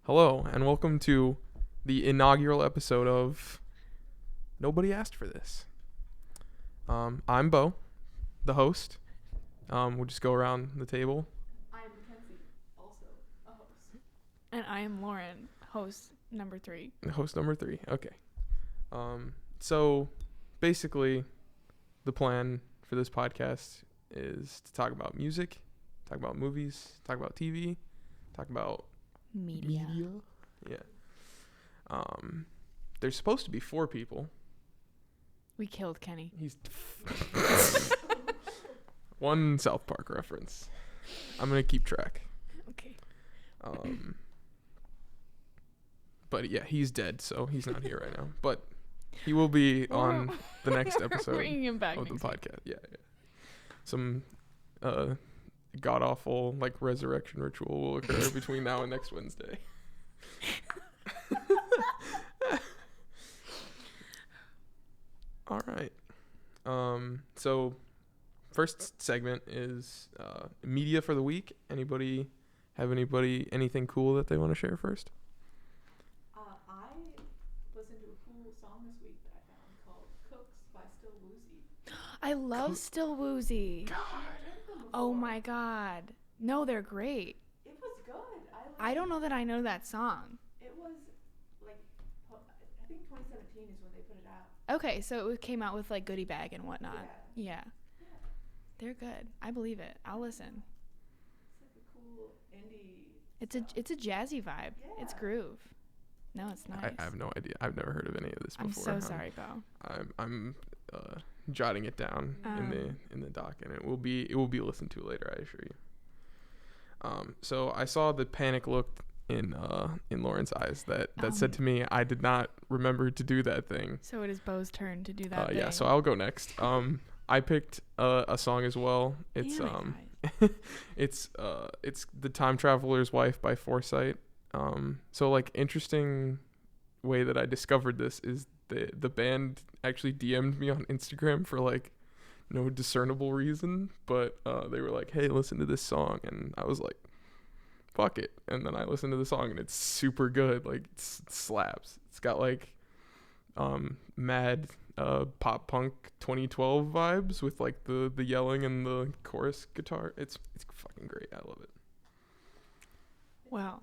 Hello, and welcome to the inaugural episode of Nobody Asked for This. I'm Bo, the host. We'll just go around the table. I'm Mackenzie, also a host. And I am Lauren, host number 3. Host number 3, okay. So, basically, the plan for this podcast is to talk about music, talk about movies, talk about TV, talk about Media. Yeah. There's supposed to be 4 people. We killed Kenny. He's one South Park reference. I'm gonna keep track. Okay. But yeah, he's dead, so he's not here right now. But he will be on the next episode Bringing him back of the next week. podcast. Yeah. Some god awful resurrection ritual will occur between now and next Wednesday. All right. So first segment is media for the week. Anybody have anything cool that they want to share first? I listened to a cool song this week that I found called Cooks by Still Woozy. I love Still Woozy. God. Oh my god. No, they're great. It was good. I don't know that I know that song. It was I think 2017 is when they put it out. Okay, so it came out with Goodie Bag and whatnot. Yeah. Yeah. They're good. I believe it. I'll listen. It's like a cool indie. It's a jazzy vibe. Yeah. It's groove. No, it's nice. I have no idea. I've never heard of any of this I'm before. so sorry, Bo. I'm jotting it down in the doc, and it will be listened to later, I assure you. So I saw the panic look in Lauren's eyes that said to me, I did not remember to do that thing. So it is Bo's turn to do that thing. Yeah, so I'll go next. I picked a song as well. It's Damn it, it's The Time Traveler's Wife by Foresight. So interesting way that I discovered this is the band actually DM'd me on Instagram for no discernible reason, but they were like, hey, listen to this song, and I was like, fuck it. And then I listened to the song, and it's super good. It slaps. It's got mad pop punk 2012 vibes with the yelling and the chorus guitar. It's fucking great. I love it. Wow.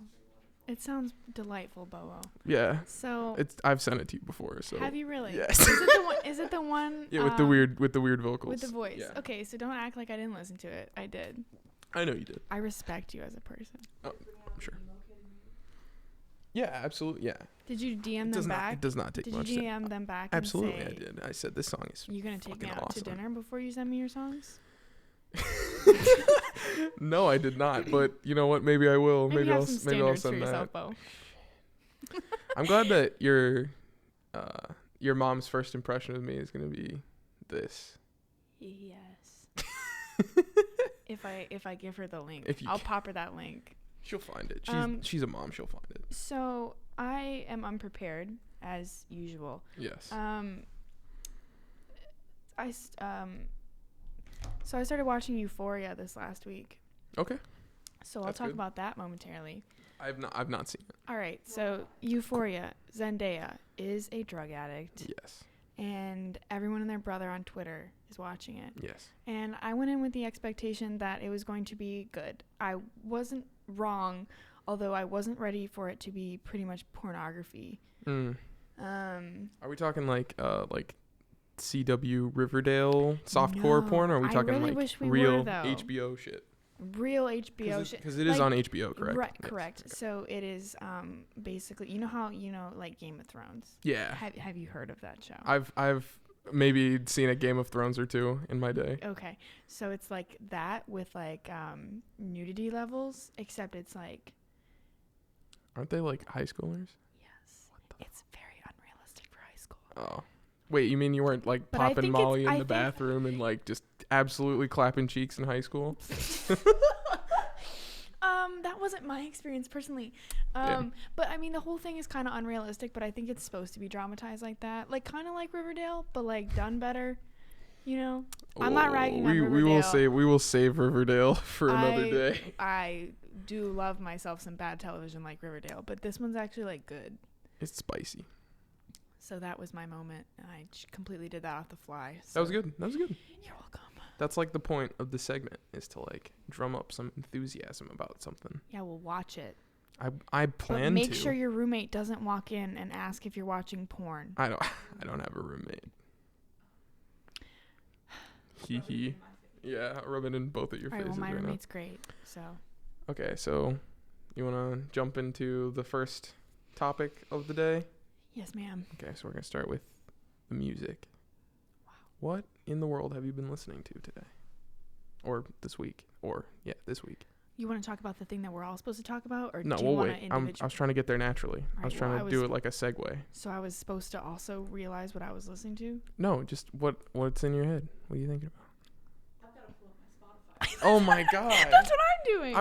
It sounds delightful, Bo. Yeah. So I've sent it to you before. So have you really? Yes. Is it the one? Yeah, with the weird vocals. With the voice. Yeah. Okay, so don't act like I didn't listen to it. I did. I know you did. I respect you as a person. Oh, I'm sure. Yeah, absolutely. Yeah. Did you DM them back? It does not take much. Did you DM them back? Absolutely, and I did. I said this song is. You gonna take me fucking out awesome. to dinner before you send me your songs? No, I did not. But you know what? Maybe I will. Maybe I'll have some maybe I'll standards for send yourself, that. Bo. I'm glad that your mom's first impression of me is gonna be this. Yes. If I give her the link, If you I'll can. pop her that link. She'll find it. She's a mom. She'll find it. So I am unprepared as usual. Yes. So I started watching Euphoria this last week. Okay. So I'll That's talk good. about that momentarily. I've not seen it. All right. So Euphoria, Zendaya is a drug addict, Yes. and everyone and their brother on Twitter is watching it. Yes. And I went in with the expectation that it was going to be good. I wasn't wrong, although I wasn't ready for it to be pretty much pornography. Are we talking CW Riverdale softcore porn, or are we I talking really wish we real were, though. HBO shit? Real HBO shit. Because it is on HBO, correct? Right, Yes. correct. Okay. So it is basically, you know how Game of Thrones. Yeah. Have you heard of that show? I've maybe seen a Game of Thrones or two in my day. Okay, so it's like that with nudity levels, except it's Aren't they high schoolers? yes, it's very unrealistic for high school. Oh. Wait, you mean you weren't But I popping think Molly I in the think- bathroom and just absolutely clapping cheeks in high school? That wasn't my experience personally. Yeah. But I mean, the whole thing is kind of unrealistic, but I think it's supposed to be dramatized like that. Kind of like Riverdale, but done better. You know, I'm not ragging on we Riverdale. we will save Riverdale for another day. I do love myself some bad television like Riverdale, but this one's actually like good. It's spicy. So that was my moment, and I completely did that off the fly. So. That was good. You're welcome. That's like the point of the segment, is to like drum up some enthusiasm about something. Yeah, we'll watch it. I plan but make to. sure your roommate doesn't walk in and ask if you're watching porn. I don't have a roommate. Hee hee. Yeah, rubbing in both of your faces Well, my right now. roommate's great, so. Okay, so you want to jump into the first topic of the day? Yes, ma'am. Okay, so we're going to start with the music. Wow. What in the world have you been listening to today? Or this week? This week. You want to talk about the thing that we're all supposed to talk about? Or No, do you we'll want wait. to I was trying to get there naturally. I was Right, trying well, to do it like a segue. So I was supposed to also realize what I was listening to? No, just what's in your head? What are you thinking about? I've got to pull up my Spotify. Oh my god. That's what I'm doing.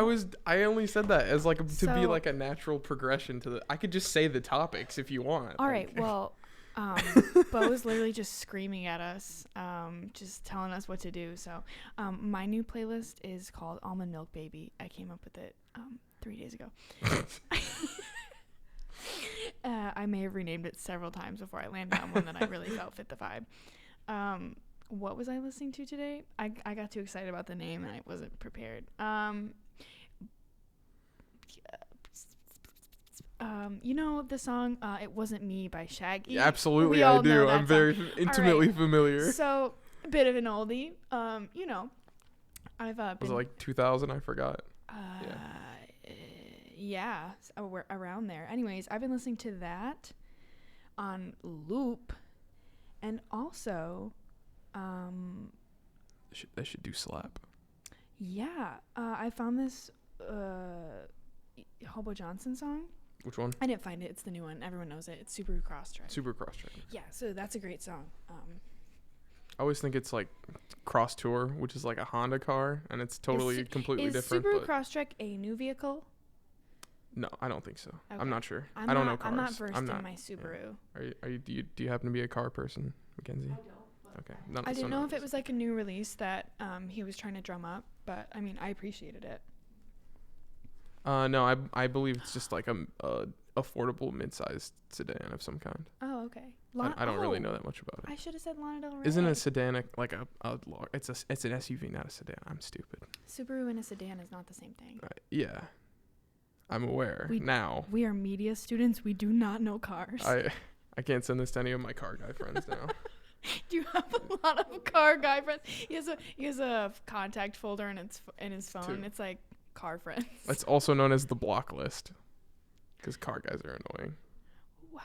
I only said that as like to be So- like a natural progression to the. I could just say the topics if you want. All like- right, well, Bo is literally just screaming at us, just telling us what to do. So my new playlist is called Almond Milk Baby. I came up with it 3 days ago. I may have renamed it several times before I landed on one that I really felt fit the vibe. What was I listening to today? I got too excited about the name and I wasn't prepared. You know the song It Wasn't Me by Shaggy? Yeah, absolutely, We I all know do. that I'm very song. intimately familiar. So, a bit of an oldie. You know, I've Was been it like 2000? I forgot. yeah, so we're around there. Anyways, I've been listening to that on loop, and also, That should do slap. yeah, I found this Hobo Johnson song. Which one? I didn't find it. It's the new one. Everyone knows it. It's Subaru Crosstrek. Super Cross Track. Yeah, so that's a great song. I always think it's like Cross Tour, which is like a Honda car, and it's totally completely is different. Subaru But Crosstrek a new vehicle? no, I don't think so. Okay. I'm not sure. I'm I don't not, know cars. I'm not versed I'm in not. my Subaru. Are you? Do you happen to be a car person, Mackenzie? I don't. But Okay. None, I so didn't none know of if it us. was like a new release that he was trying to drum up, but I mean, I appreciated it. No, I believe it's just like a affordable mid-sized sedan of some kind. Oh, okay. I don't really know that much about it. I should have said Lana Del Rey. Isn't a sedan like a it's an SUV, not a sedan. I'm stupid. Subaru and a sedan is not the same thing. Yeah, I'm aware now. We are media students. We do not know cars. I can't send this to any of my car guy friends now. Do you have a lot of car guy friends? He has a contact folder in his phone. Two. It's like car friends. It's also known as the block list because car guys are annoying. Wow.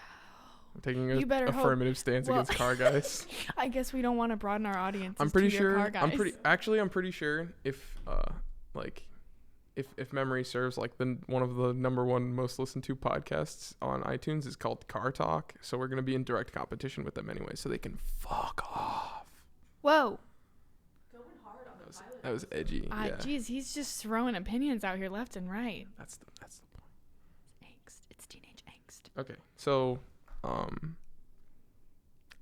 I'm taking You better hope- affirmative stance well, against car guys. I guess we don't want to broaden our audience. I'm pretty to sure. Your car guys. I'm pretty sure if if memory serves, like one of the number one most listened to podcasts on iTunes is called Car Talk. So we're gonna be in direct competition with them anyway, so they can fuck off. Whoa. going hard on the pilot. That was edgy. Yeah, Geez, he's just throwing opinions out here left and right. that's the point. Angst. It's teenage angst. Okay, so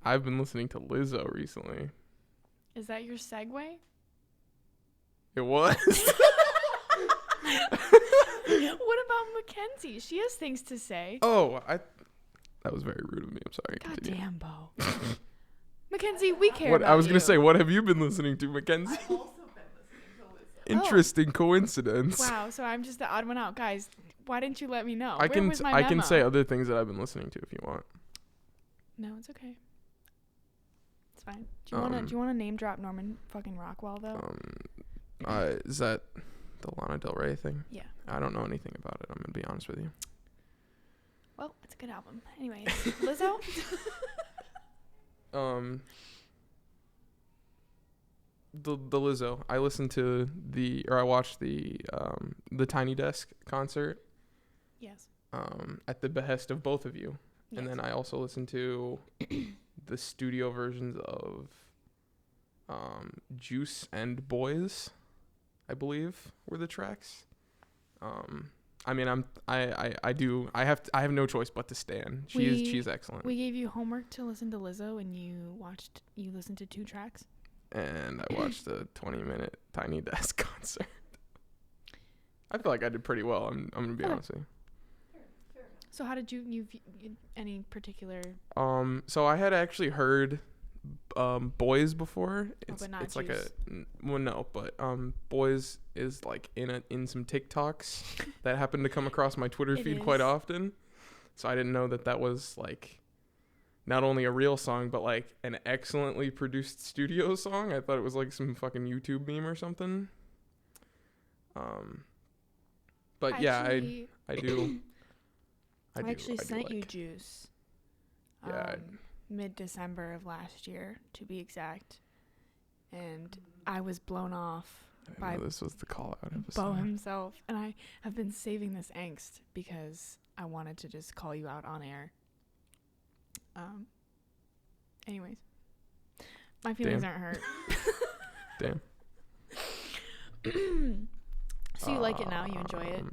I've been listening to Lizzo recently. Is that your segue? It was. What about Mackenzie? She has things to say. That was very rude of me. I'm sorry. God Continue. damn, Bo. Mackenzie, we care What about I was you. gonna say, what have you been listening to, Mackenzie? I've also been listening to Lizzo. Interesting coincidence. Wow, so I'm just the odd one out. Guys, why didn't you let me know? I Where can was my I can memo? say other things that I've been listening to if you want. No, it's okay. It's fine. Do you wanna name drop Norman fucking Rockwell though? Is that the Lana Del Rey thing? Yeah. I don't know anything about it. I'm gonna be honest with you. Well, it's a good album. Anyways, Lizzo. The Lizzo. I listened to I watched the Tiny Desk concert. Yes. At the behest of both of you. And Yes. then I also listened to the studio versions of Juice and Boys, I believe were the tracks. I mean, I have no choice but to stan. She's excellent. We gave you homework to listen to Lizzo, and you listened to 2 tracks. and I watched a 20-minute Tiny Desk concert. I feel like I did pretty well. I'm gonna be honest with you. Fair enough. So how did you any particular? So I had actually heard Boys before. It's but not it's like Juice. well, no, but Boys is like in some TikToks that happened to come across my Twitter It feed quite is. often. So I didn't know that was like not only a real song but like an excellently produced studio song. I thought it was like some fucking YouTube meme or something. But yeah, Actually, I do. I actually do sent like, you Juice. Yeah, Mid-December of last year, to be exact, and I was blown off I didn't by know this was the call out Bo episode. himself, and I have been saving this angst because I wanted to just call you out on air. Anyways, my feelings aren't hurt. Damn. So you like it now? You enjoy it?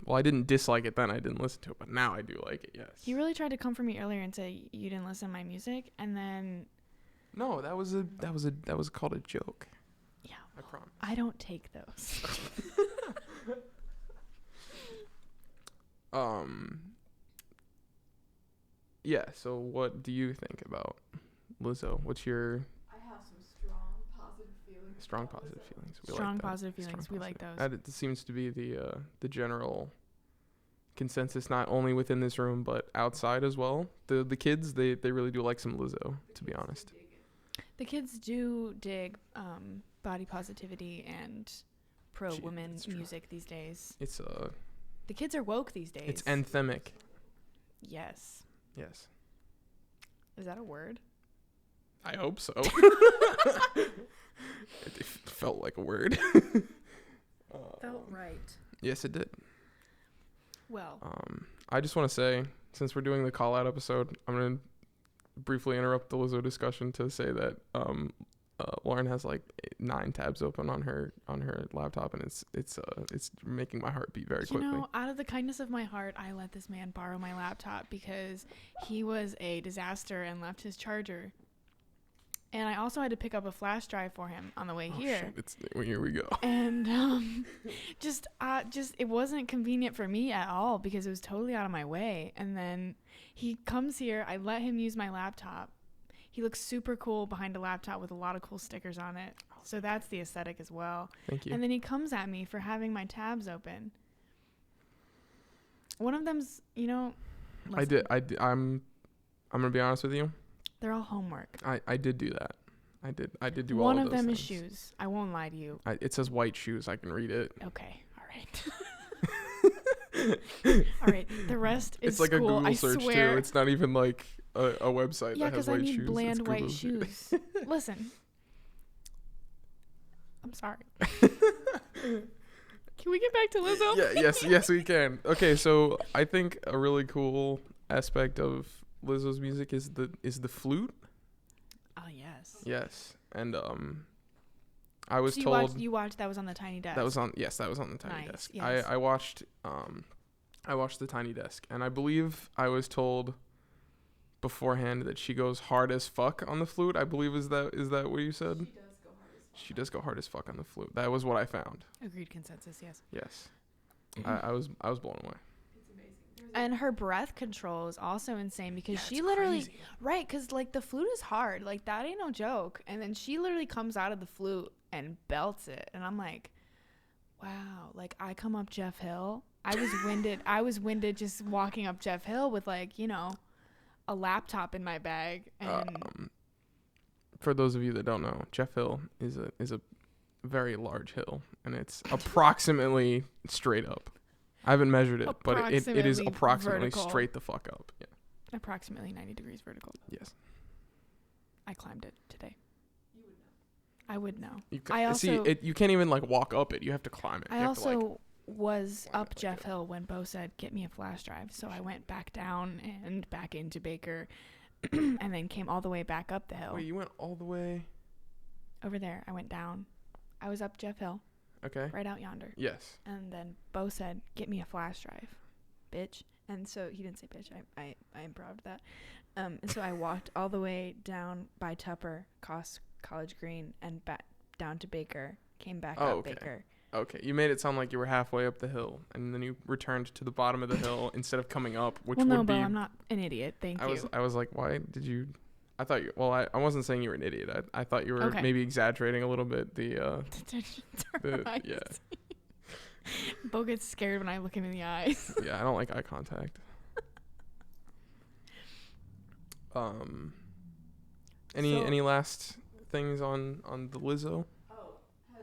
Well, I didn't dislike it then. I didn't listen to it, but now I do like it. Yes. He really tried to come for me earlier and say you didn't listen to my music, and then No, that was called a joke. yeah, I promise. I don't take those. Yeah. So, what do you think about Lizzo? What's your I have some strong positive feelings. strong about positive Lizzo. feelings? Strong that. positive feelings. We like those. That it seems to be the general consensus, not only within this room but outside as well. The kids they really do like some Lizzo, to be honest. The kids do dig body positivity and pro women That's true. music these days. It's The kids are woke these days. it's anthemic. Yes. Yes. Is that a word? I hope so. It felt like a word. Felt right. Yes, it did. Well, I just want to say, since we're doing the call out episode, I'm gonna briefly interrupt the Lizzo discussion to say that Lauren has like 9 tabs open on her laptop, and it's making my heart beat very quickly. you know, out of the kindness of my heart, I let this man borrow my laptop because he was a disaster and left his charger. And I also had to pick up a flash drive for him on the way here. Here we go. And just it wasn't convenient for me at all because it was totally out of my way. And then he comes here, I let him use my laptop. He looks super cool behind a laptop with a lot of cool stickers on it. So that's the aesthetic as well. Thank you. And then he comes at me for having my tabs open. One of them's, listen, I'm gonna be honest with you. they're all homework. I did do that. I did do all One of of those them things. is shoes. I won't lie to you. It says white shoes. I can read it. Okay. All right. All right. The rest is It's like school. a Google I search swear. too. It's not even like a website Yeah, that has because I white need shoes. bland It's white Google. shoes. Listen. I'm sorry. Can we get back to Lizzo? Yes, we can. Okay, so I think a really cool aspect of Lizzo's music is the flute. Oh, yes. Yes, and I was So you told watched that was on the Tiny Desk. that was on the Tiny Nice, Desk. yes. I watched the Tiny Desk, and I believe I was told beforehand that she goes hard as fuck on the flute. I believe is that what you said? She does go hard as fuck on the flute. That was what I found. Agreed consensus, yes. Yes. I was blown away. It's amazing. And her breath control is also insane because Yeah, she it's literally, crazy. right, because like the flute is hard. Like that ain't no joke. And then she literally comes out of the flute and belts it. And I'm like, wow, like I come up Jeff Hill. I was winded just walking up Jeff Hill with like, a laptop in my bag. And For those of you that don't know, Jeff Hill is a very large hill, and it's approximately straight up. I haven't measured it, but it is Approximately approximately vertical. straight the fuck up. Yeah. approximately 90 degrees vertical. Yes. I climbed it today. You would know. I would know. You I also- you can't even like walk up it. You have to climb it. I You have to, also was climb up it, like, Jeff Hill when Bo said, get me a flash drive. So I went back down and back into Baker and then came all the way back up the hill. Wait, you went all the way? Over there, I went down. I was up Jeff Hill, Okay. right out yonder. Yes. And then Bo said, get me a flash drive, bitch. And so he didn't say bitch. I improv'd that. And so I walked all the way down by Tupper, College Green and back down to Baker, came back Oh, up okay. Baker. Okay, you made it sound like you were halfway up the hill, and then you returned to the bottom of the hill instead of coming up, which Well, no, would Bo, be. I'm not an idiot. Thank you. I was like, why did you? I thought you. Well, I wasn't saying you were an idiot. I thought you were Okay. maybe exaggerating a little bit. The Detention yeah, Bo gets scared when I look him in the eyes. yeah. I don't like eye contact. Any last things on the Lizzo? Oh, have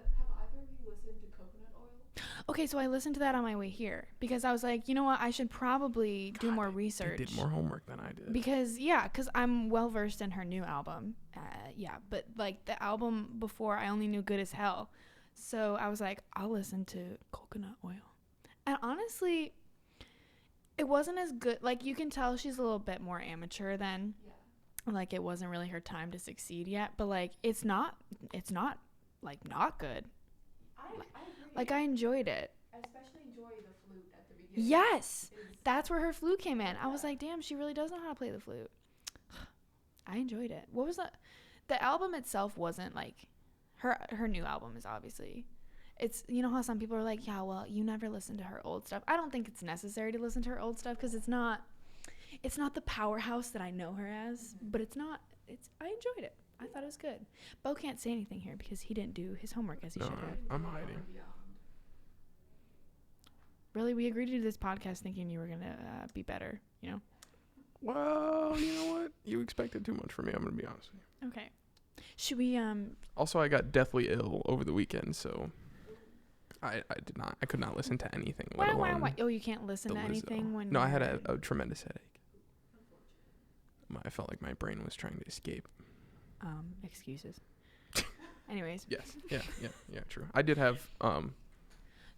either of you listened to Coconut Oil? Okay, so I listened to that on my way here because I was like, you know what? I should probably do more research. They did more homework than I did. Because I'm well versed in her new album. But like the album before, I only knew Good as Hell. So I was like, I'll listen to Coconut Oil. And honestly, it wasn't as good. Like, you can tell she's a little bit more amateur than. Yeah. Like, it wasn't really her time to succeed yet. But like, it's not like not good. I agree. Like, I enjoyed it. I especially enjoy the flute at the beginning. Yes, It is- that's where her flute came in. I was like, damn, she really does know how to play the flute. I enjoyed it. What was that? The album itself wasn't like her new album is obviously. It's, you know how some people are like, yeah, well, you never listen to her old stuff. I don't think it's necessary to listen to her old stuff because it's not the powerhouse that I know her as, but I enjoyed it. I thought it was good. Bo can't say anything here because he didn't do his homework as he No, should have. I'm hiding. Really, we agreed to do this podcast thinking you were going to be better, you know? Well, you know what? You expected too much from me. I'm gonna be honest with you. Okay. Should we Also, I got deathly ill over the weekend, so I could not listen to anything. Let alone Oh, you can't listen the to Lizzo. anything when No, I had you're- a tremendous headache. I felt like my brain was trying to escape. excuses. Anyways. Yes. Yeah. True. I did have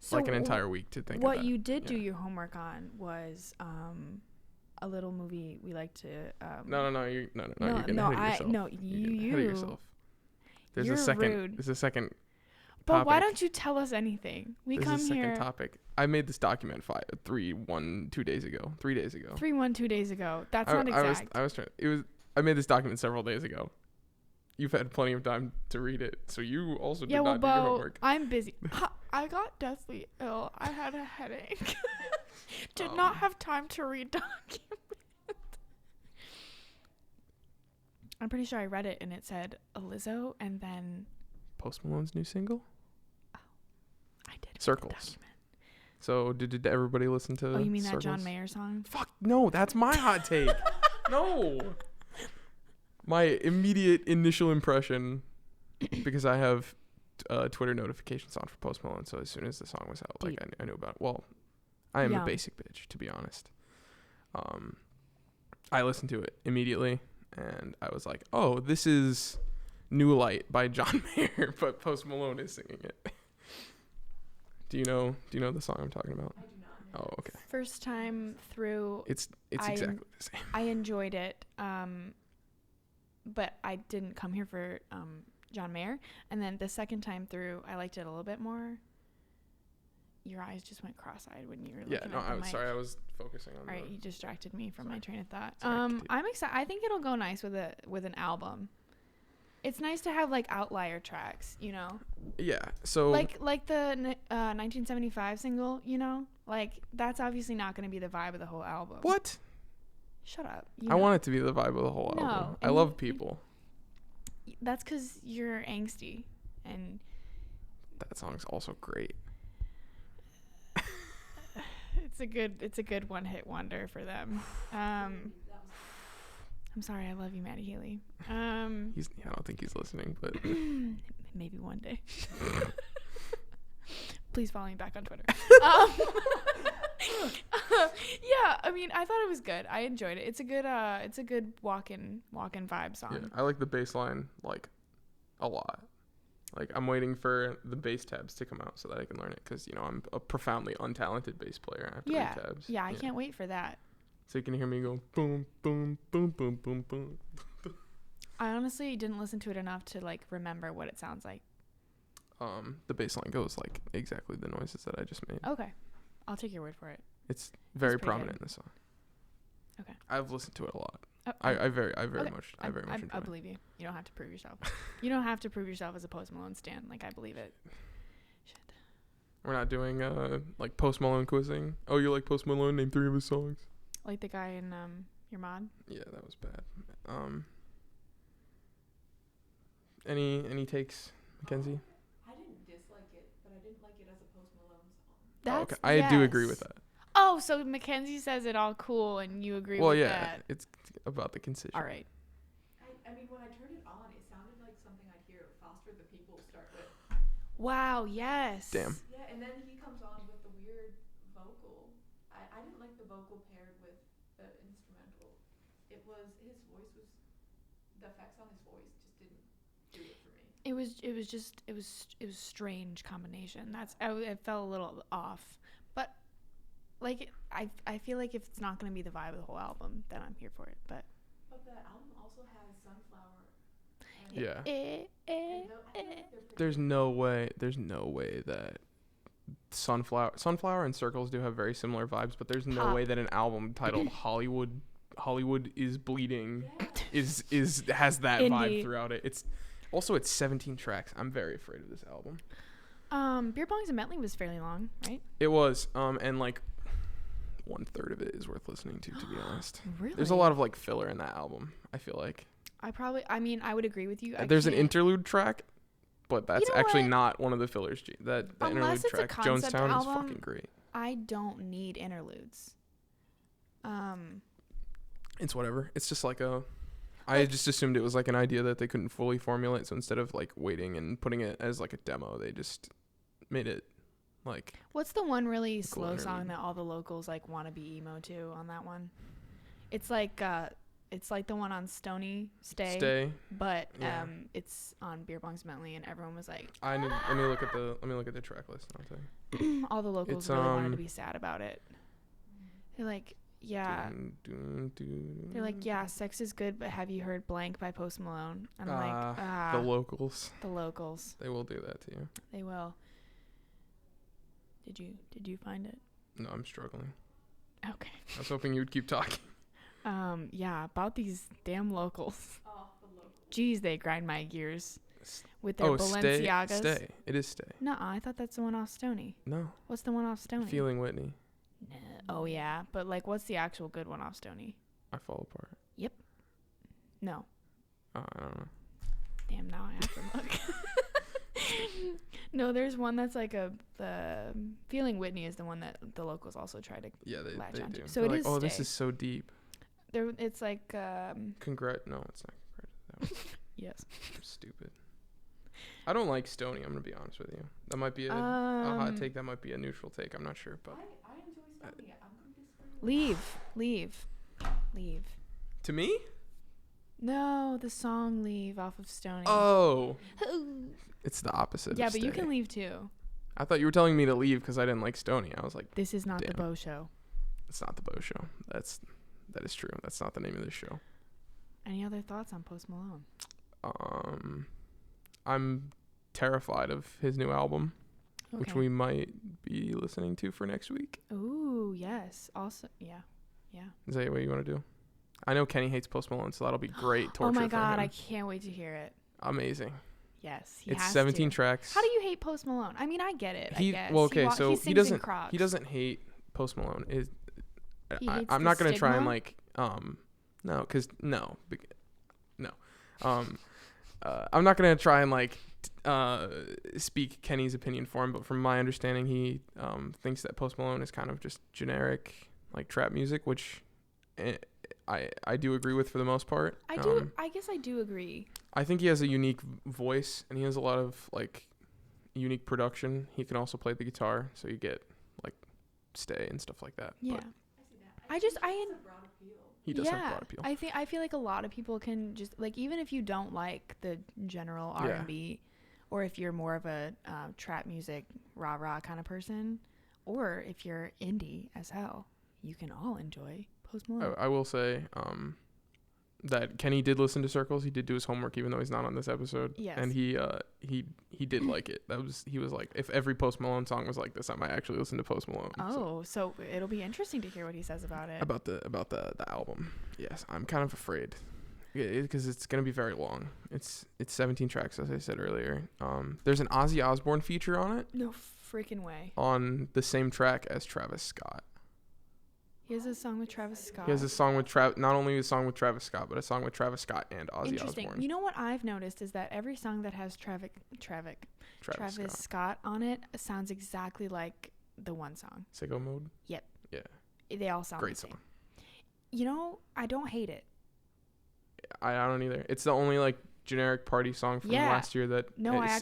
So like an entire week to think. what about. you did do Yeah. your homework on was a little movie we like to No. You're getting ahead of yourself. no, You're getting ahead of yourself. There's You're a second. rude. There's a second. But why topic. don't you tell us anything? We There's come a second here topic. I made this document 3 days ago. 3 days ago. 2 days ago. That's not exact. I was trying. I made this document several days ago. You've had plenty of time to read it, so you also did not do your homework. I'm busy. I got deathly ill. I had a headache. Did not have time to read document. I'm pretty sure I read it and it said Lizzo and then Post Malone's new single, I did read the Circles. document. So did everybody listen to? Oh, you mean that Circles? John Mayer song? Fuck no, that's my hot take. No. My immediate initial impression, because I have Twitter notifications on for Post Malone, so as soon as the song was out, like I knew about it. Well, I am Yeah. a basic bitch, to be honest. I listened to it immediately, and I was like, "Oh, this is New Light by John Mayer," but Post Malone is singing it. Do you know the song I'm talking about? I do not know. Oh, okay. First time through, It's I- exactly the same. I enjoyed it, but I didn't come here for John Mayer. And then the second time through, I liked it a little bit more. Your eyes just went cross-eyed when you were looking Yeah, no, at the I was mic. sorry. I was focusing on All right, the. you distracted me from my Sorry. train of thought. Sorry, continue. I'm excited. I think it'll go nice with an album. It's nice to have like outlier tracks, you know, Yeah, so like the 1975 single, you know, like that's obviously not going to be the vibe of the whole album. what? Shut up. I want it to be the vibe of the whole No, album. I and love you- people. That's because you're angsty, and That song's also great. it's a good one-hit wonder for them. I'm sorry, I love you, Maddie Healy. I don't think he's listening, but Maybe one day. Please follow me back on Twitter. Yeah, I mean, I thought it was good. I enjoyed it. It's a good walk-in vibe song. yeah, I like the bass line like a lot. Like I'm waiting for the bass tabs to come out so that I can learn it because I'm a profoundly untalented bass player. I have to Yeah, read tabs. yeah, I can't wait for that. So you can hear me go boom boom boom boom boom boom. I honestly didn't listen to it enough to like remember what it sounds like. The bass line goes like exactly the noises that I just made. Okay, I'll take your word for it. It's very pretty prominent good. in the song. Okay. I've listened to it a lot. I very Okay. much I enjoy it. believe you. You don't have to prove yourself. You don't have to prove yourself as a Post Malone stan. Like, I believe it. Shit. We're not doing like Post Malone quizzing. Oh, you like Post Malone? Name 3 of his songs. Like the guy in your mod. Yeah, that was bad. Any takes, Mackenzie? I didn't dislike it, but I didn't like it as a Post Malone song. That's okay. I do agree with that. Oh, so Mackenzie says it all cool, and you agree Well, with yeah, that. it's about the concision. All right. I mean, when I turned it on, it sounded like something I'd hear Foster the People start with. Wow. Yes. Damn. Yeah, and then he comes on with the weird vocal. I didn't like the vocal paired with the instrumental. It was, his voice was, the effects on his voice just didn't do it for me. It was strange combination. It felt a little off, but like I feel like if it's not gonna be the vibe of the whole album, then I'm here for it. But the album also has Sunflower. Yeah. I feel like they're pretty There's no way that Sunflower and Circles do have very similar vibes, but there's no Pop. way that an album titled Hollywood is Bleeding Yeah. has that vibe Indie. throughout it. It's 17 tracks. I'm very afraid of this album. Beer Bongs and Bentley was fairly long, right? It was and like 1/3 of it is worth listening to be honest. Really? There's a lot of like filler in that album, I feel like. I would agree with you. There's an interlude track, but that's know actually what? not one of the fillers. That Unless interlude it's a track, concept Jonestown, is album, fucking great. I don't need interludes. It's whatever. It's just like I just assumed it was like an idea that they couldn't fully formulate, so instead of like waiting and putting it as like a demo, they just made it like. What's the one really cool slow song interlude. that all the locals like want to be emo to on that one? It's like the one on Stony Stay. But Yeah. it's on Beer Bongs Bentley, and everyone was like, Let me look at the track list. And I'll tell you. all the locals It's, really wanted to be sad about it. They're like, yeah. They're like, yeah, sex is good, but have you heard Blank by Post Malone? And I'm like, The locals. the locals. They will do that to you. They will. Did you find it? No, I'm struggling. Okay. I was hoping you would keep talking. Yeah, about these damn locals. Oh, the local. Jeez, they grind my gears with their Oh, Balenciagas. Stay. It is Stay. No, I thought that's the one off Stony. No. What's the one off Stony? Feeling Whitney. Oh yeah, but like, what's the actual good one off Stony? I Fall Apart. No. I don't know. Damn, now I have to look. No, there's one that's like the Feeling Whitney is the one that the locals also try to Yeah, latch they onto. do. So They're it like, is oh, this Stay. is so deep. It's like No, it's not Congrat. yes. I'm stupid. I don't like Stony. I'm gonna be honest with you. That might be a hot take. That might be a neutral take. I'm not sure, but I enjoy Stony. I'm going to disagree with Leave. to me, No, the song Leave off of Stony. oh, it's the opposite. yeah, of but you Stay. can leave too. I thought you were telling me to leave because I didn't like Stony. I was like, This is not the Damn. Bo Show. it's not the Bo Show. That is true. That's not the name of this show. Any other thoughts on Post Malone? I'm terrified of his new album, which Okay. we might be listening to for next week. Ooh, yes. Also, yeah. Is that what you want to do? I know Kenny hates Post Malone, so that'll be great torture Oh my for God, him. I can't wait to hear it. Amazing. Yes, he It's has 17 to. tracks. How do you hate Post Malone? I mean, I get it. I guess. Well, okay, he he sings in Crocs. doesn't hate Post Malone. He hates I'm the not gonna try and stigma? like I'm not gonna try and like speak Kenny's opinion for him, but from my understanding, he thinks that Post Malone is kind of just generic like trap music, which I do agree with for the most part. I do. I guess I do agree. I think he has a unique voice, and he has a lot of like unique production. He can also play the guitar, so you get like Stay and stuff like that. Yeah. But I see that. He has a broad appeal. he does have broad appeal. I feel like a lot of people can just like, even if you don't like the general Yeah. R&B, or if you're more of a trap music rah kind of person, or if you're indie as hell, you can all enjoy Post Malone. I will say, that Kenny did listen to Circles. He did do his homework, even though he's not on this episode. Yes. And he did like it. He was like, if every Post Malone song was like this, I might actually listen to Post Malone. So it'll be interesting to hear what he says about it. About the album. Yes, I'm kind of afraid. Because it's gonna be very long. It's 17 tracks, as I said earlier. There's an Ozzy Osbourne feature on it. No freaking way. On the same track as Travis Scott. He has a song with Travis Scott. He has a song with not only a song with Travis Scott, but a song with Travis Scott and Ozzy Interesting. Osbourne. You know what I've noticed is that every song that has Travis Scott on it sounds exactly like the one song. Sicko Mode? Yep. Yeah. They all sound Great the same. song. You know, I don't hate it. I don't either. It's the only like generic party song from last year that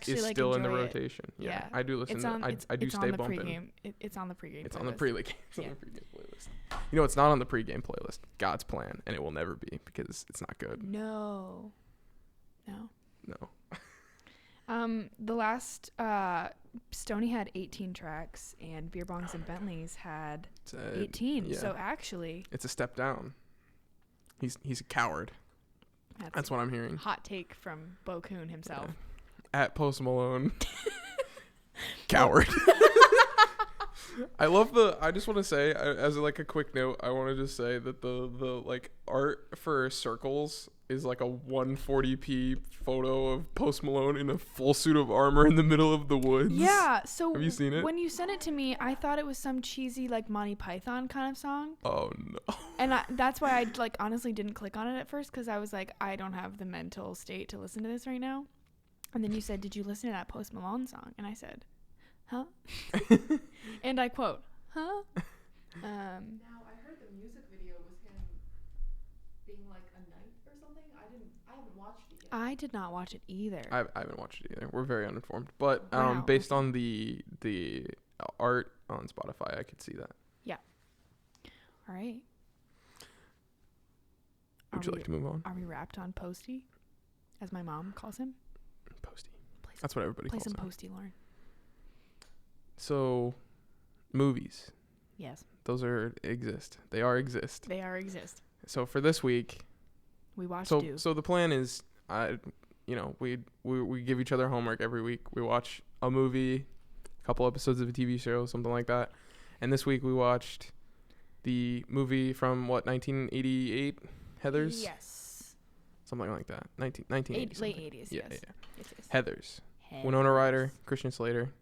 is still in the rotation. Yeah, I do listen to it. I do stay bumping. It's on the pregame. It's on the pregame. It's on the pregame playlist. You know, it's not on the pregame playlist. God's Plan, and it will never be because it's not good. No. The last Stoney had 18 tracks, and Beer Bongs and Bentleys had 18. Yeah. So actually, it's a step down. He's a coward. That's what I'm hearing. Hot take from Bo Coon himself. Yeah. At Post Malone. Coward. I just want to say, as like a quick note, I want to just say that the like art for Circles is like a 140p photo of Post Malone in a full suit of armor in the middle of the woods. Yeah, so have you seen it? When you sent it to me, I thought it was some cheesy like Monty Python kind of song. Oh no. And that's why I like honestly didn't click on it at first, because I was like, I don't have the mental state to listen to this right now. And then you said, did you listen to that Post Malone song? And I said, huh? And I quote, huh? Now, I heard the music video was him being like a knight or something. I haven't watched it yet. I did not watch it either. I haven't watched it either. We're very uninformed. But Wow, based on the art on Spotify, I could see that. Yeah. All right. Would you like to move on? Are we wrapped on Posty, as my mom calls him? Posty. That's what everybody calls him. Play some Posty, Lauren. So, movies. Yes. Those exist. They are exist. So for this week, we watched. So the plan is, we give each other homework every week. We watch a movie, a couple episodes of a TV show, something like that. And this week we watched the movie from 1988, Heathers. Yes. Something like that. 1980s. Late 80s. Yeah, yes. yeah. Yes. Heathers. Winona Ryder, Christian Slater.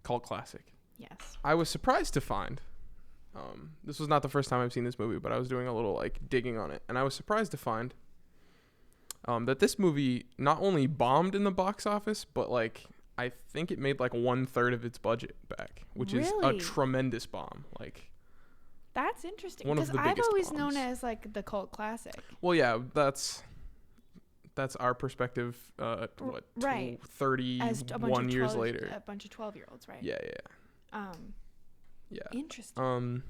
Cult classic. Yes. I was surprised to find, this was not the first time I've seen this movie, but I was doing a little like digging on it, and I was surprised to find that this movie not only bombed in the box office, but like I think it made like 1/3 of its budget back, which is a tremendous bomb. Like, that's interesting, one of because the I've biggest always bombs. known it as like the cult classic. Well, yeah, that's our perspective. Right. 31 years later, a bunch of 12-year-olds, right? Yeah. Yeah. Interesting.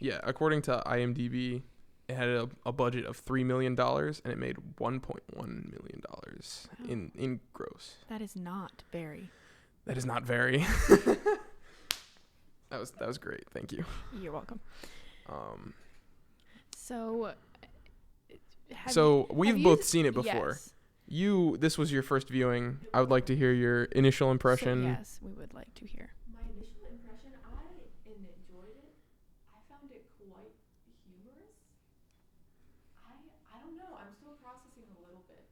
Yeah. According to IMDb, it had a budget of $3 million and it made $1.1 million in gross. That is not very. That is not very. That was great. Thank you. You're welcome. So we've both seen it before. Yes. This was your first viewing. I would like to hear your initial impression. So, yes, we would like to hear. My initial impression, I enjoyed it. I found it quite humorous. I don't know. I'm still processing a little bit.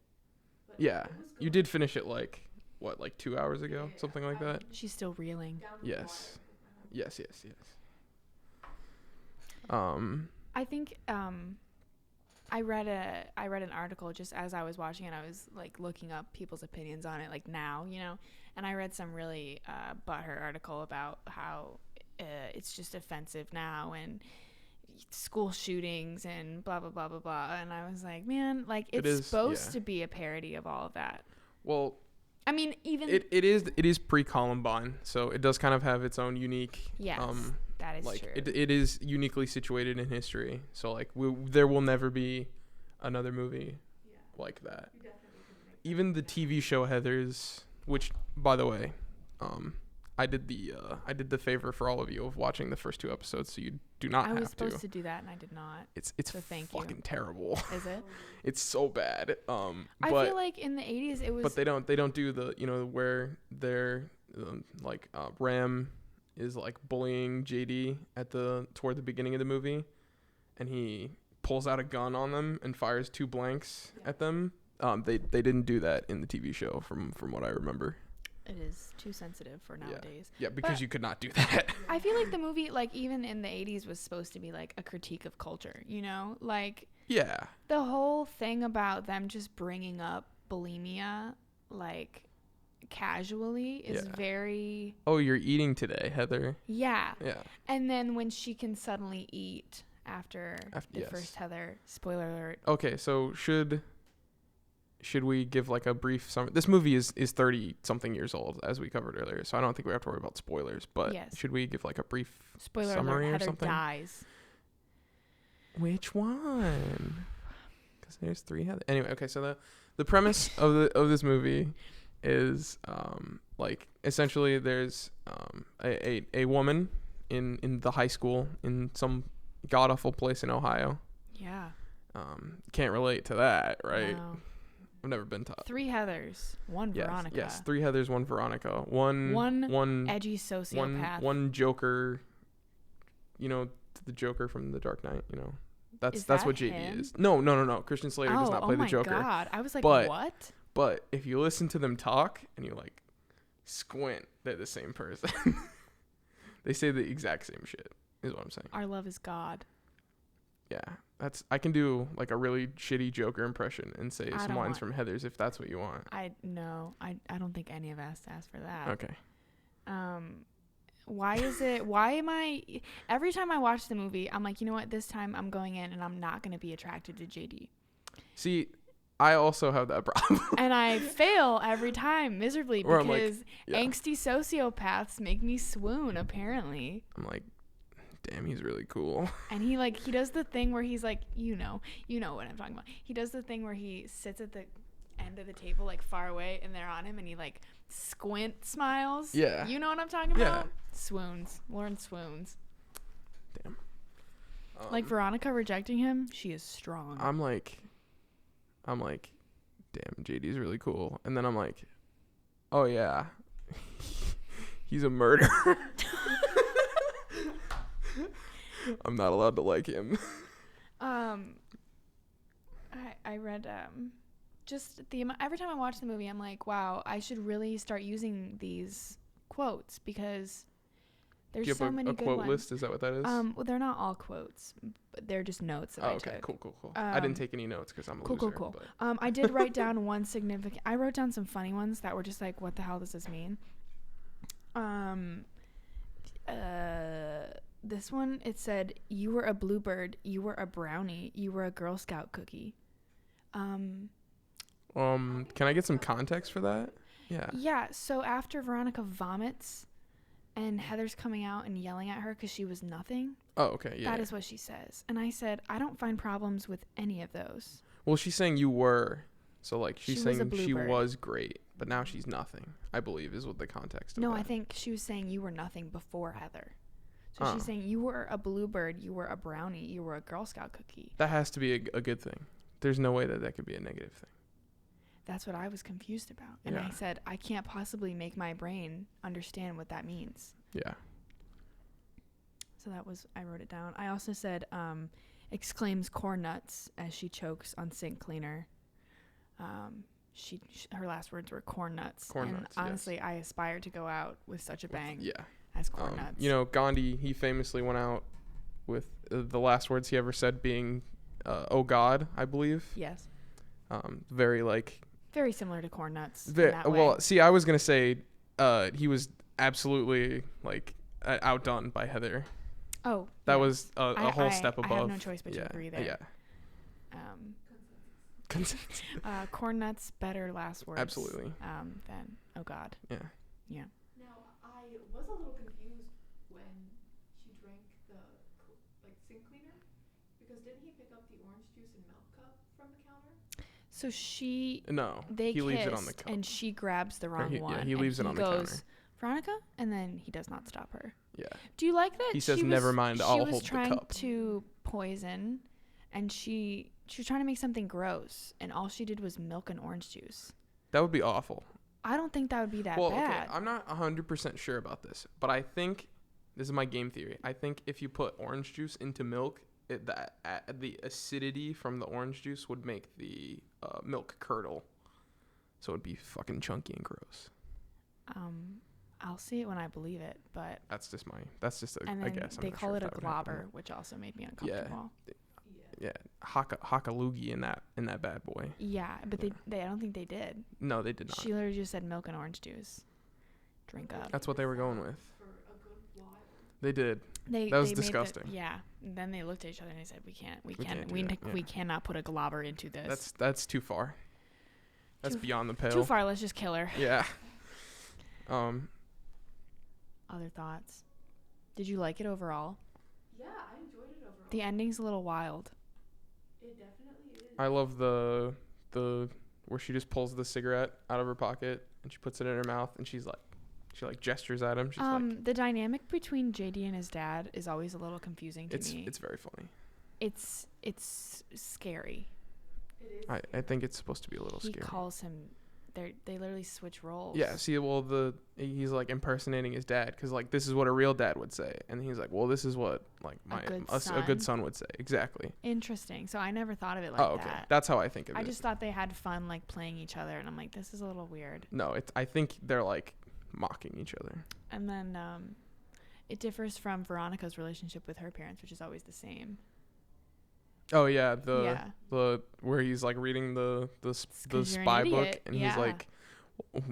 But Yeah, you did finish it like 2 hours ago, something like that. She's still reeling. Yes. I think I read an article just as I was watching it. I was like looking up people's opinions on it, like now, and I read some really butthurt article about how it's just offensive now and school shootings and blah blah blah blah blah. And I was like, man, like it's supposed to be a parody of all of that. Well, I mean, even it is pre-Columbine, so it does kind of have its own unique. Yes, that is like, true. It is uniquely situated in history, so like there will never be another movie like that. Even the TV show Heathers, which by the way, I did the favor for all of you of watching the first 2 episodes, so you do not I have was supposed to. to do that and I did not. It's So thank you. fucking terrible. Is it? It's so bad. I But feel like in the 80s it was. but they don't do the, you know, where they're like Ram is like bullying JD toward the beginning of the movie, and he pulls out a gun on them and fires 2 blanks at them. They didn't do that in the TV show from what I remember. It is too sensitive for nowadays. Yeah, because But you could not do that. I feel like the movie, like even in the 80s, was supposed to be like a critique of culture, you know? Like Yeah. the whole thing about them just bringing up bulimia, like casually, is Yeah. very. Oh, you're eating today, Heather. Yeah. Yeah. And then when she can suddenly eat after the yes. first Heather, spoiler alert. Okay, so should we give like a brief summary? This movie is 30 something years old, as we covered earlier, so I don't think we have to worry about spoilers, but Yes. should we give like a brief Spoiler summary alert, or Heather something? dies. Which one? Because there's 3 Heather. Anyway, okay, so the premise of this movie is like essentially there's a woman in the high school in some god awful place in Ohio. Yeah. Can't relate to that, right? No. I've never been to 3 Heathers, 1 Veronica. Yes, 3 Heathers, 1 Veronica. One edgy sociopath. one Joker, you know, the Joker from The Dark Knight, you know. That's Is that what JD him? is. No. Christian Slater does not play the Joker. Oh my god. I was like, But- what? But if you listen to them talk and you like squint, they're the same person. They say the exact same shit, is what I'm saying. Our love is God. Yeah. I can do like a really shitty Joker impression and say I some don't lines want- from Heathers if that's what you want. I don't think any of us asked for that. Okay. Why am I every time I watch the movie, I'm like, you know what, this time I'm going in and I'm not going to be attracted to JD. See, I also have that problem. And I fail every time miserably Or I'm like, because yeah. angsty sociopaths make me swoon, apparently. I'm like, damn, he's really cool. And he does the thing where he's like, you know what I'm talking about. He does the thing where he sits at the end of the table, like far away, and they're on him, and he like squint smiles. Yeah. You know what I'm talking about? Swoons. Lauren swoons. Damn. Like Veronica rejecting him, she is strong. I'm like, damn, JD's really cool. And then I'm like, oh yeah, he's a murderer. I'm not allowed to like him. I read just every time I watch the movie, I'm like, wow, I should really start using these quotes because there's Do you so have many a good quote ones. list? Is that what that is? Well, they're not all quotes, but they're just notes that Oh, I okay, took. cool. I didn't take any notes because I'm a loser. Cool. But I did write down one significant. I wrote down some funny ones that were just like, what the hell does this mean? This one, it said, "You were a bluebird, you were a brownie, you were a Girl Scout cookie." Can I get some context for that? Yeah. Yeah. So after Veronica vomits, and Heather's coming out and yelling at her because she was nothing. Oh, okay. Yeah. That is what she says, and I said, I don't find problems with any of those. Well, she's saying you were, so like she's She was a saying she bluebird. was great, but now she's nothing. I believe is what the context of No, that. I think she was saying you were nothing before Heather. So Oh. she's saying you were a bluebird, you were a brownie, you were a Girl Scout cookie. That has to be a good thing. There's no way that could be a negative thing. That's what I was confused about. And Yeah. I said, I can't possibly make my brain understand what that means. Yeah. So I wrote it down. I also said, exclaims corn nuts as she chokes on sink cleaner. Her last words were corn nuts. Corn and nuts, yes. honestly, I aspire to go out with such a bang Yeah. as corn nuts. You know, Gandhi, he famously went out with the last words he ever said being, "Oh God," I believe. Yes. Very like. Very similar to corn nuts. In that way. Well, see, I was gonna say, he was absolutely like outdone by Heather. Oh. That yeah. was a whole step above. I have no choice but to agree there. Yeah. Consensus. Corn nuts better last words. Absolutely. Than oh God. Yeah. Yeah. Now, I was a little confused when she drank the sink cleaner because didn't he pick up the orange juice and milk cup from the counter? So No. they he kissed leaves it on the cup. and she grabs the wrong one. he and leaves it on the goes counter. Veronica, and then he does not stop her. Yeah. Do you like that? He says, she was, "Never mind, I'll hold the She was trying cup." to poison, and she was trying to make something gross, and all she did was milk and orange juice. That would be awful. I don't think that would be that Well, bad. okay, I'm not 100% sure about this, but I think this is my game theory. I think if you put orange juice into milk, the acidity from the orange juice would make the milk curdle, so it'd be fucking chunky and gross. I'll see it when I believe it, but That's just a and then guess. I'm they not call sure it if a that would happen. globber, which also made me uncomfortable. Yeah, haka loogie in that bad boy. Yeah, but they I don't think they did. No, they did not. She literally just said milk and orange juice. Drink up. That's what they were going with. For a good while. They did. That was disgusting. Yeah. And then they looked at each other and they said, "We can't do that, we yeah. cannot put a globber into this. That's too far. That's Too- beyond the pale. Too far. Let's just kill her." Yeah. Other thoughts? Did you like it overall? Yeah, I enjoyed it overall. The ending's a little wild. It definitely is. I love the where she just pulls the cigarette out of her pocket and she puts it in her mouth and she gestures at him. She's like, The dynamic between JD and his dad is always a little confusing to me. it's very funny. It's scary. It is. I think it's supposed to be a little He scary. calls him. They literally switch roles. Yeah, see, well, he's like impersonating his dad because like this is what a real dad would say, and he's like, well, this is what like a good son would say. Exactly. Interesting. So I never thought of it like Oh, okay. that. That's how I think of it. I just thought they had fun like playing each other, and I'm like, this is a little weird. No, I think they're like mocking each other. And then it differs from Veronica's relationship with her parents, which is always the same. Oh yeah, the where he's like reading the spy book, and he's like,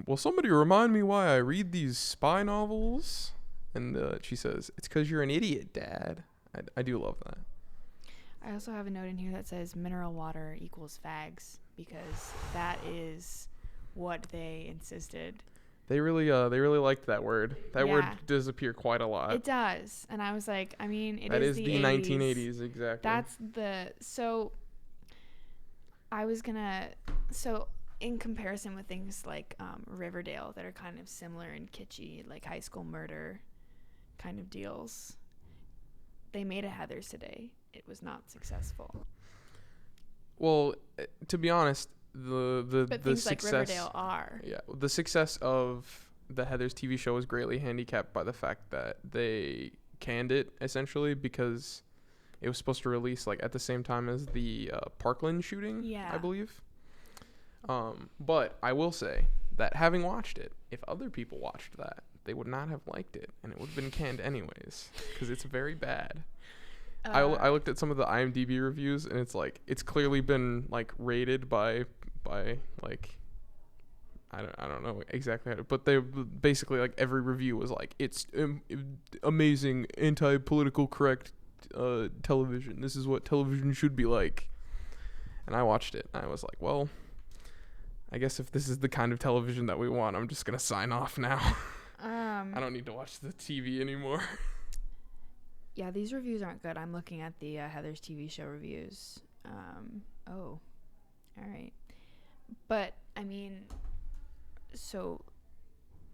"Will somebody remind me why I read these spy novels?" And she says, "It's 'cause you're an idiot, Dad." I do love that. I also have a note in here that says mineral water equals fags, because that is what they insisted. They really liked that word. That word does appear quite a lot. It does. And I was like, I mean, that is the the 1980s, exactly. That's so in comparison with things like Riverdale that are kind of similar and kitschy, like high school murder kind of deals, they made a Heathers today. It was not successful. Well, to be honest, the things success, like Riverdale are. Yeah, the success of the Heathers TV show was greatly handicapped by the fact that they canned it essentially because it was supposed to release like at the same time as the Parkland shooting, I believe. But I will say that having watched it, if other people watched that, they would not have liked it, and it would have been canned anyways because it's very bad. I looked at some of the IMDb reviews, and it's like it's clearly been like rated by like I don't know exactly how to, but they basically like every review was like it's amazing anti-political correct television. This is what television should be like. And I watched it, and I was like, well, I guess if this is the kind of television that we want, I'm just gonna sign off now. I don't need to watch the TV anymore. Yeah, these reviews aren't good. I'm looking at the Heathers TV show reviews. All right. But, I mean, so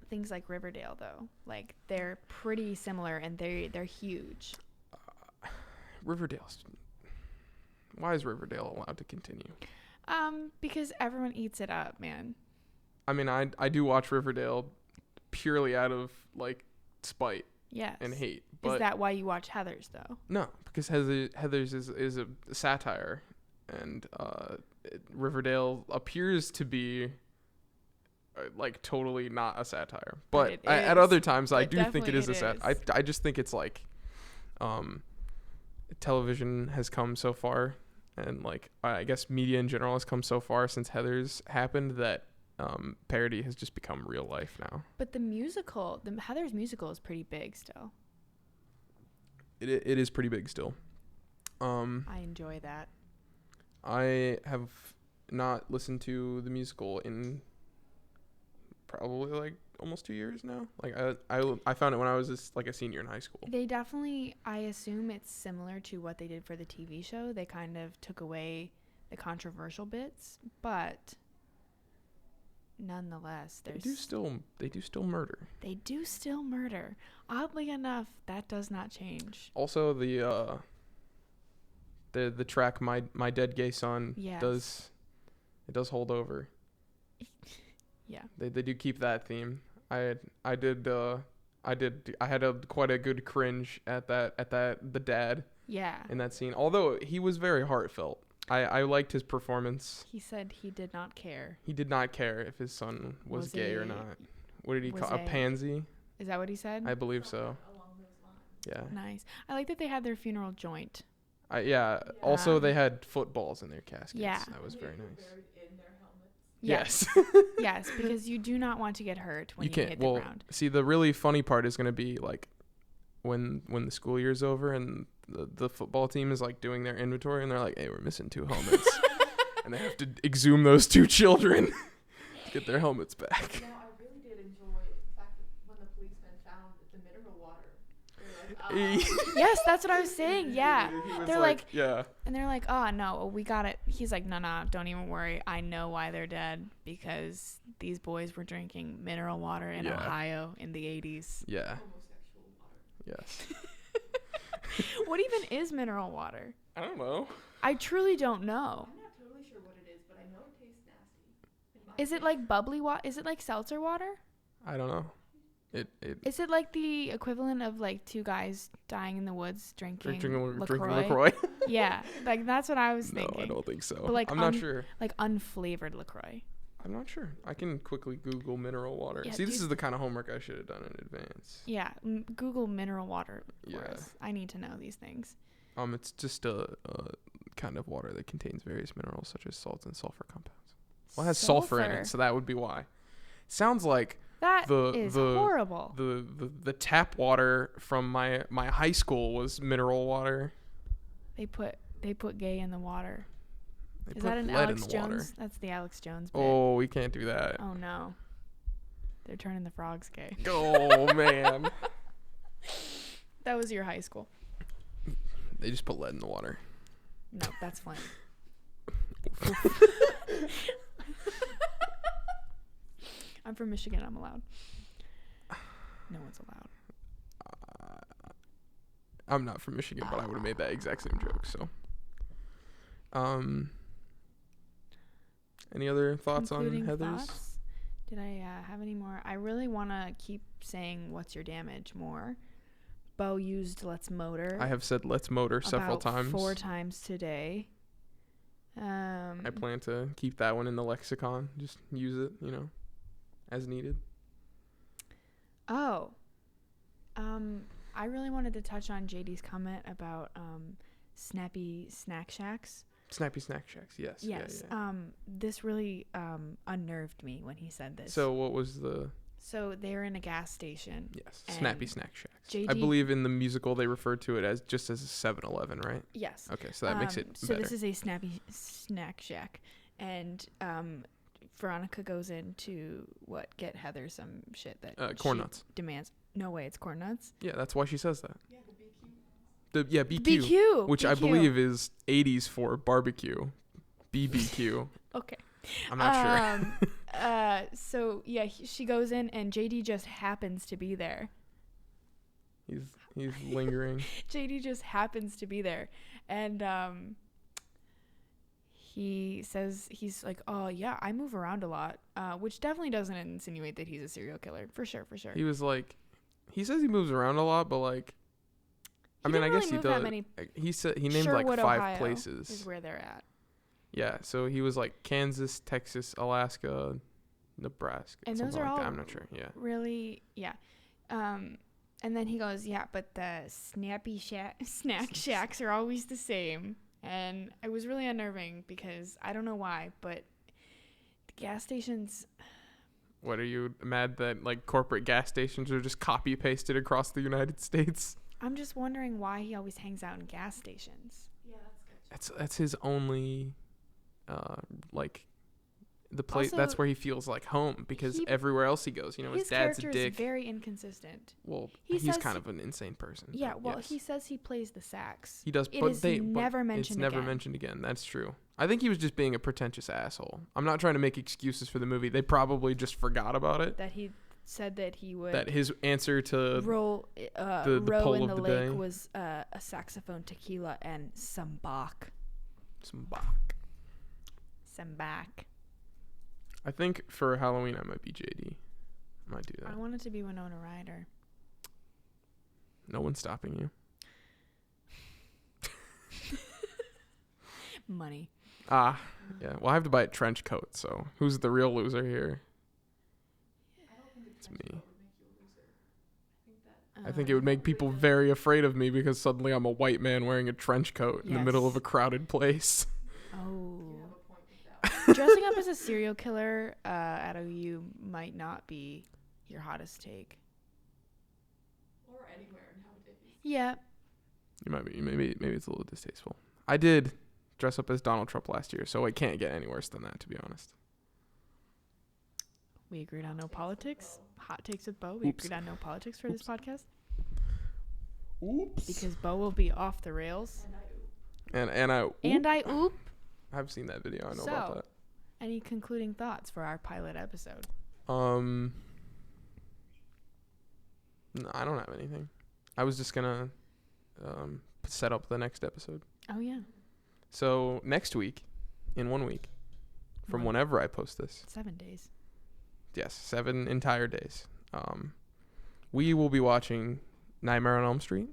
things like Riverdale, though, like, they're pretty similar, and they're huge. Why is Riverdale allowed to continue? Because everyone eats it up, man. I mean, I do watch Riverdale purely out of, like, spite. Yes. And hate. But is that why you watch Heathers, though? No, because Heathers is a satire, and Riverdale appears to be like totally not a satire. But at other times, I do think it is a satire. I just think it's like television has come so far, and like I guess media in general has come so far since Heathers happened that parody has just become real life now. But the Heathers musical is pretty big still. It is pretty big still. I enjoy that. I have not listened to the musical in probably like almost 2 years now. Like I found it when I was just like a senior in high school. They definitely, I assume it's similar to what they did for the TV show. They kind of took away the controversial bits, but nonetheless, They there's do still murder. They do still murder. Oddly enough, that does not change. Also, the track "My Dead Gay Son" Yes. does hold over. Yeah. They do keep that theme. I had quite a good cringe at the dad Yeah. in that scene. Although he was very heartfelt. I liked his performance. He said he did not care. He did not care if his son was gay or not. What did he was call a pansy? Is that what he said? I believe so. Along those lines. Yeah. Nice. I like that they had their funeral joint. Yeah. Also, Um, they had footballs in their caskets. Yeah. That was very They were nice. buried in their helmets. Yes. Yes. Yes, because you do not want to get hurt when you, can't. hit Well, the ground. see, the really funny part is gonna be like when the school year's over and the football team is like doing their inventory and they're like, "Hey, we're missing 2 helmets," and they have to exhume those 2 children to get their helmets back. Now, I really did enjoy the fact that when the policemen found the mineral water, they were like, Yes, that's what I was saying. Yeah. He was They're like, yeah. and they're like, oh, no, we got it. He's like, no, don't even worry. I know why they're dead because these boys were drinking mineral water in Yeah. Ohio in the 80s. Yeah. homosexual water. Yes. What even is mineral water? I don't know. I truly don't know. I'm not totally sure what it is, but I know it tastes nasty. in my Is it like bubbly water? Is it like seltzer water? I don't know. It Is it like the equivalent of like 2 guys dying in the woods drinking drinking LaCroix? LaCroix. Yeah, like that's what I was No, thinking. I don't think so. But, like, I'm not sure. Like unflavored LaCroix. I'm not sure. I can quickly Google mineral water. Yeah, See, this dude. is the kind of homework I should have done in advance. Yeah, Google mineral water for Yeah. us. I need to know these things. It's just a kind of water that contains various minerals such as salts and sulfur compounds. Well, it has sulfur in it, so that would be why. Sounds like That is horrible. the tap water from my high school was mineral water. They put gay in the water. They Is put that an lead Alex in the Jones? water. That's the Alex Jones bit. Oh, we can't do that. Oh no. They're turning the frogs gay. Oh man. That was your high school. They just put lead in the water. No, that's fine. I'm from Michigan. I'm allowed. No one's allowed. I'm not from Michigan, but I would have made that exact same joke. So, any other thoughts Concluding on Heathers? thoughts? Did I have any more? I really want to keep saying "What's your damage?" more. Bo used "Let's Motor." I have said "Let's Motor" several about times. 4 times today. I plan to keep that one in the lexicon. Just use it, as needed. Oh. I really wanted to touch on JD's comment about snappy snack shacks. Snappy Snack Shacks, yes. Yes. Yeah. This really unnerved me when he said this. So what was the... So they're in a gas station. Yes, And Snappy Snack Shacks. I JD believe in the musical they referred to it as just as a 7-Eleven, right? Yes. Okay, so that makes it So better. this is a snappy snack shack, and Veronica goes in to get Heather some shit that Corn she nuts. demands. No way, it's corn nuts. Yeah, that's why she says that. Yeah, the BQ. BQ. BQ, Which I BQ. believe is 80s for barbecue. BBQ. Okay. I'm not sure. So yeah, she goes in, and JD just happens to be there. He's lingering. JD just happens to be there, and he says he's like, oh yeah, I move around a lot, which definitely doesn't insinuate that he's a serial killer, for sure. He was like, he says he moves around a lot, but like, I He mean, I didn't guess really he move that does. many. He said he named Sherwood, like 5 Ohio places. is where they're at. Yeah, so he was like Kansas, Texas, Alaska, Nebraska. And something those are like that. all I'm not sure. Yeah. Really, yeah. And then he goes, yeah, but the snack shacks are always the same. And it was really unnerving because I don't know why, but the gas stations. What, are you mad that like corporate gas stations are just copy pasted across the United States? I'm just wondering why he always hangs out in gas stations. Yeah, that's sketchy. That's his only like the place. Also, that's where he feels like home because he- everywhere else he goes, his his dad's a character dick. is very inconsistent. Well, he he's says kind he- of an insane person. Yeah, but well, yes. he says he plays the sax. He does, It but is but never it's mentioned never again. mentioned again. That's true. I think he was just being a pretentious asshole. I'm not trying to make excuses for the movie. They probably just forgot about it. That he said that he would That his answer to row the row poll in of the the lake day. was a saxophone, tequila, and some Bach. some Bach. Some Bach. I think for Halloween I might be JD. I might do that. I want it to be Winona Ryder. No one's stopping you. Money. Yeah. Well, I have to buy a trench coat. So who's the real loser here? I don't think It's a trench me. coat would make you a loser. I think that I think it would make people very afraid of me because suddenly I'm a white man wearing a trench coat in the middle of Yes. a crowded place. Oh. you have a point with that. Dressing up as a serial killer at OU might not be your hottest take. Or anywhere nowadays. Yeah. You might be. Maybe it's a little distasteful. I did dress up as Donald Trump last year, so it can't get any worse than that, to be honest. We agreed on no politics. Hot takes with Bo. We Oops. agreed on no politics for this podcast. Oops. Because Bo will be off the rails. And I And I. And I oop. I've seen that video. I know So, about that. Any concluding thoughts for our pilot episode? No, I don't have anything. I was just gonna set up the next episode. Oh, yeah. So next week, in 1 week, from One- whenever I post this, 7 days. yes, 7 entire days, we will be watching Nightmare on Elm Street,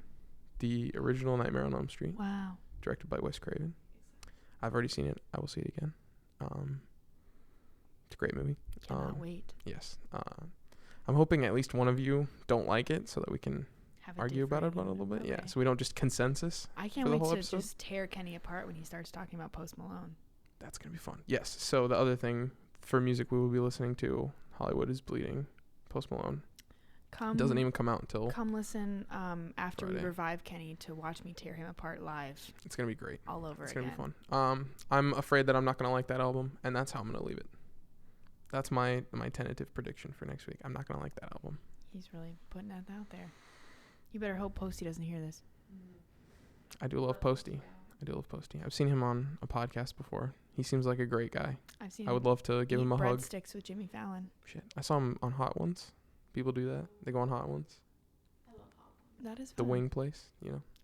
the original Nightmare on Elm Street, Wow. directed by Wes Craven. I've already seen it. I will see it again. It's a great movie. Cannot wait. Yes. I'm hoping at least one of you don't like it so that we can Have a argue about it different- a little bit. Yeah, Okay. so we don't just consensus. I for can't the wait whole to episode? just tear Kenny apart when he starts talking about Post Malone. That's going to be fun. Yes. So the other thing for music we will be listening to, Hollywood is Bleeding, Post Malone. It doesn't even come out until Come listen after we Friday. revive Kenny to watch me tear him apart live it's going to be great. all over It's again. going to be fun. I'm afraid that I'm not going to like that album, and that's how I'm going to leave it. That's my tentative prediction for next week. I'm not going to like that album. He's really putting that out there. You better hope Posty doesn't hear this. I do love Posty. I've seen him on a podcast before. He seems like a great guy. I've seen I would love to give him a hug. breadsticks with Jimmy Fallon. Shit. I saw him on Hot Ones. People do that. They go on Hot Ones. I love Hot Ones. That is The fun. wing place,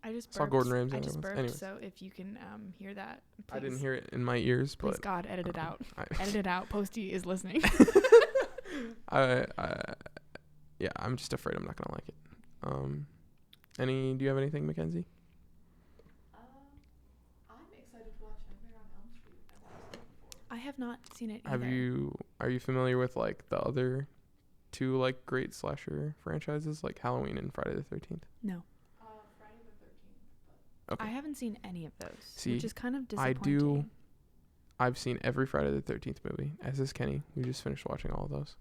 I just saw burped. Gordon Ramsay I on just Hot Ones. burped, Anyways. so if you can hear that, please. I didn't hear it in my ears, Please, but God, edit it out. I, Edit it out. Posty is listening. yeah, I'm just afraid I'm not gonna like it. Do you have anything, Mackenzie? I'm excited to watch Nightmare on Elm Street. I've never seen it before. I have not seen it either. Are you familiar with like the other two like great slasher franchises like Halloween and Friday the 13th? No. Friday the 13th. But Okay. I haven't seen any of those, See, which is kind of I disappointing. do. I've seen every Friday the 13th movie, as is Kenny. We just finished watching all of those.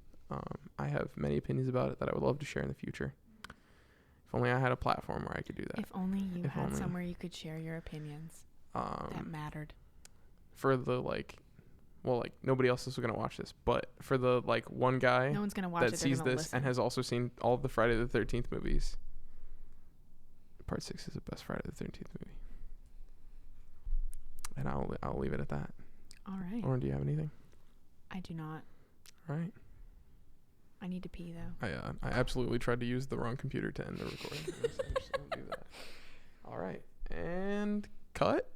I have many opinions about it that I would love to share in the future. If only I had a platform where I could do that. If only you If had only. somewhere you could share your opinions that mattered. For the nobody else is gonna watch this, but for the one guy No one's gonna watch that it. They're sees gonna this listen. and has also seen all of the Friday the 13th movies, Part 6 is the best Friday the 13th movie. And I'll leave it at that. All right. Lauren, do you have anything? I do not. All right. I need to pee though. I absolutely tried to use the wrong computer to end the recording. I just don't do that. All right. And cut.